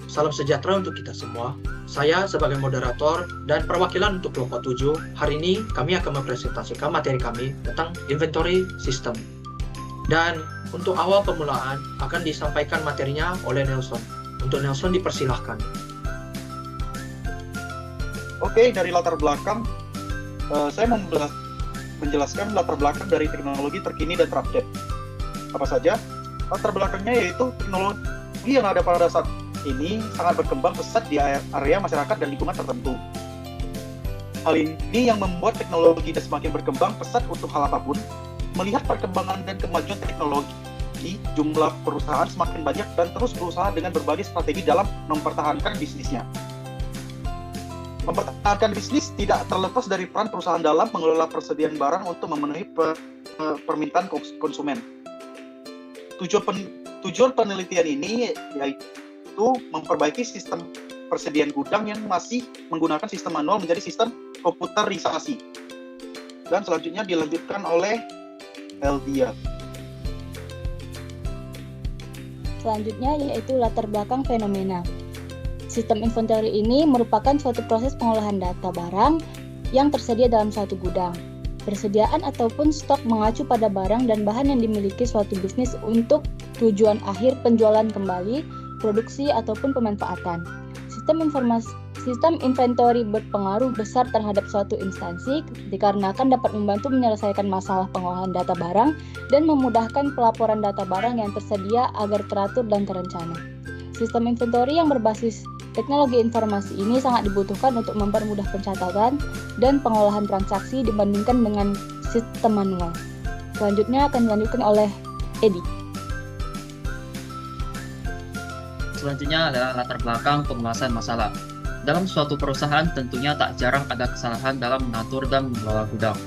salam sejahtera untuk kita semua. Saya sebagai moderator dan perwakilan untuk kelompok 7, hari ini kami akan mempresentasikan materi kami tentang inventory system. Dan untuk awal permulaan akan disampaikan materinya oleh Nelson. Untuk Nelson dipersilahkan. Oke, dari latar belakang, saya menjelaskan latar belakang dari teknologi terkini dan terupdate. Apa saja? Latar belakangnya yaitu teknologi yang ada pada saat ini sangat berkembang pesat di area masyarakat dan lingkungan tertentu. Hal ini yang membuat teknologi semakin berkembang pesat untuk hal apapun. Melihat perkembangan dan kemajuan teknologi, jumlah perusahaan semakin banyak dan terus berusaha dengan berbagai strategi dalam mempertahankan bisnisnya. Mempertahankan bisnis tidak terlepas dari peran perusahaan dalam mengelola persediaan barang untuk memenuhi permintaan konsumen. Tujuan penelitian ini yaitu memperbaiki sistem persediaan gudang yang masih menggunakan sistem manual menjadi sistem komputerisasi. Dan selanjutnya dilanjutkan oleh Eldia. Selanjutnya yaitu latar belakang fenomena. Sistem inventory ini merupakan suatu proses pengolahan data barang yang tersedia dalam suatu gudang. Persediaan ataupun stok mengacu pada barang dan bahan yang dimiliki suatu bisnis untuk tujuan akhir penjualan kembali, produksi ataupun pemanfaatan. Sistem inventory berpengaruh besar terhadap suatu instansi dikarenakan dapat membantu menyelesaikan masalah pengolahan data barang dan memudahkan pelaporan data barang yang tersedia agar teratur dan terencana. Sistem inventory yang berbasis teknologi informasi ini sangat dibutuhkan untuk mempermudah pencatatan dan pengolahan transaksi dibandingkan dengan sistem manual. Selanjutnya akan dilanjutkan oleh Edi. Selanjutnya adalah latar belakang pengelasan masalah. Dalam suatu perusahaan tentunya tak jarang ada kesalahan dalam mengatur dan mengelola gudang.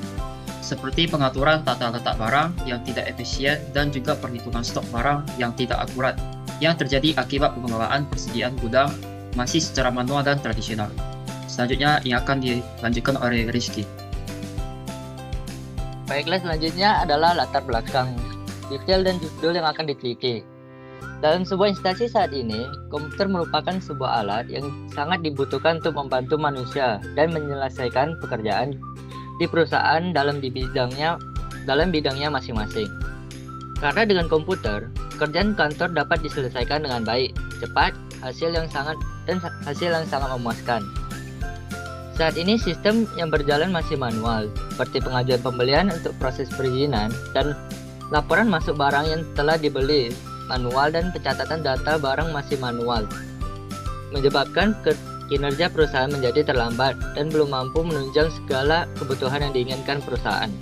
Seperti pengaturan tata letak barang yang tidak efisien dan juga perhitungan stok barang yang tidak akurat yang terjadi akibat pengelolaan persediaan gudang masih secara manual dan tradisional. Selanjutnya yang akan dilanjutkan oleh Rizky. Baiklah, selanjutnya adalah latar belakang detail dan judul yang akan diteliti. Dalam sebuah instansi saat ini, komputer merupakan sebuah alat yang sangat dibutuhkan untuk membantu manusia dan menyelesaikan pekerjaan di perusahaan dalam bidangnya masing-masing. Karena dengan komputer, pekerjaan kantor dapat diselesaikan dengan baik, cepat, hasil yang sangat memuaskan. Saat ini sistem yang berjalan masih manual, seperti pengajuan pembelian untuk proses perizinan dan laporan masuk barang yang telah dibeli manual dan pencatatan data barang masih manual, menyebabkan kinerja perusahaan menjadi terlambat dan belum mampu menunjang segala kebutuhan yang diinginkan perusahaan.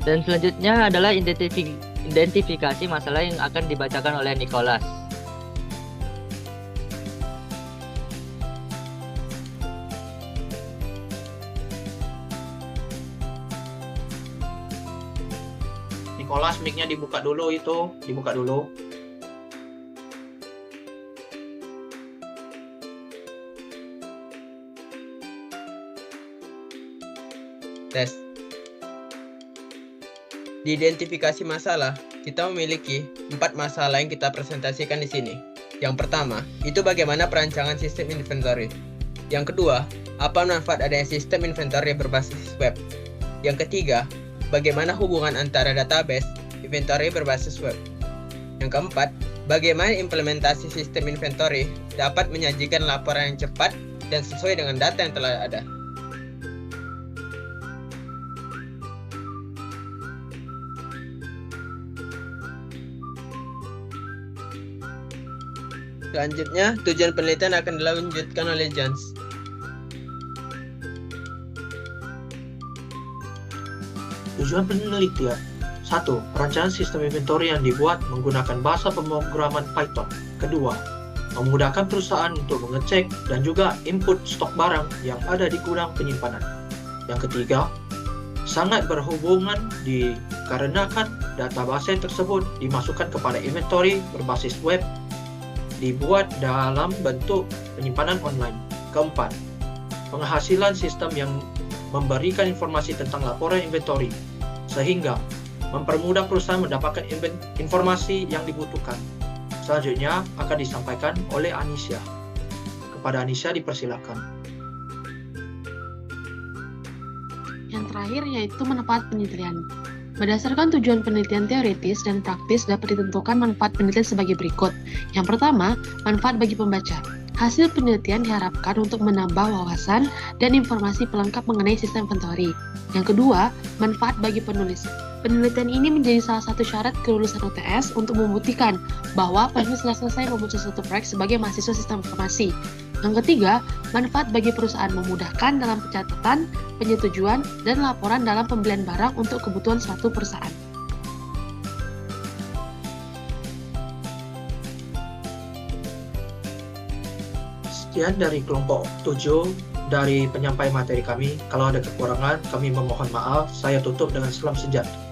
Dan selanjutnya adalah identifikasi masalah yang akan dibacakan oleh Nicholas. Nicholas, mic-nya dibuka dulu. Tes. Di identifikasi masalah, kita memiliki 4 masalah yang kita presentasikan di sini. Yang pertama, itu bagaimana perancangan sistem inventory. Yang kedua, apa manfaat adanya sistem inventory berbasis web. Yang ketiga, bagaimana hubungan antara database inventory berbasis web. Yang keempat, bagaimana implementasi sistem inventory dapat menyajikan laporan yang cepat dan sesuai dengan data yang telah ada. Selanjutnya, tujuan penelitian akan dilanjutkan oleh Jans. Tujuan penelitian 1. Perancangan sistem inventory yang dibuat menggunakan bahasa pemrograman Python. Kedua, memudahkan perusahaan untuk mengecek dan juga input stok barang yang ada di gudang penyimpanan. Yang ketiga, sangat berhubungan dikarenakan database tersebut dimasukkan kepada inventory berbasis web dibuat dalam bentuk penyimpanan online. Keempat, penghasilan sistem yang memberikan informasi tentang laporan inventory sehingga mempermudah perusahaan mendapatkan informasi yang dibutuhkan. Selanjutnya akan disampaikan oleh Anisya. Kepada Anisya dipersilakan. Yang terakhir yaitu manfaat penelitian. Berdasarkan tujuan penelitian teoritis dan praktis dapat ditentukan manfaat penelitian sebagai berikut. Yang pertama, manfaat bagi pembaca. Hasil penelitian diharapkan untuk menambah wawasan dan informasi pelengkap mengenai sistem inventory. Yang kedua, manfaat bagi penulis. Penelitian ini menjadi salah satu syarat kelulusan UTS untuk membuktikan bahwa penulis telah selesai membuat suatu proyek sebagai mahasiswa sistem informasi. Yang ketiga, manfaat bagi perusahaan memudahkan dalam pencatatan, penyetujuan, dan laporan dalam pembelian barang untuk kebutuhan suatu perusahaan. Sekian dari kelompok 7 dari penyampai materi kami. Kalau ada kekurangan, kami memohon maaf. Saya tutup dengan salam sejati.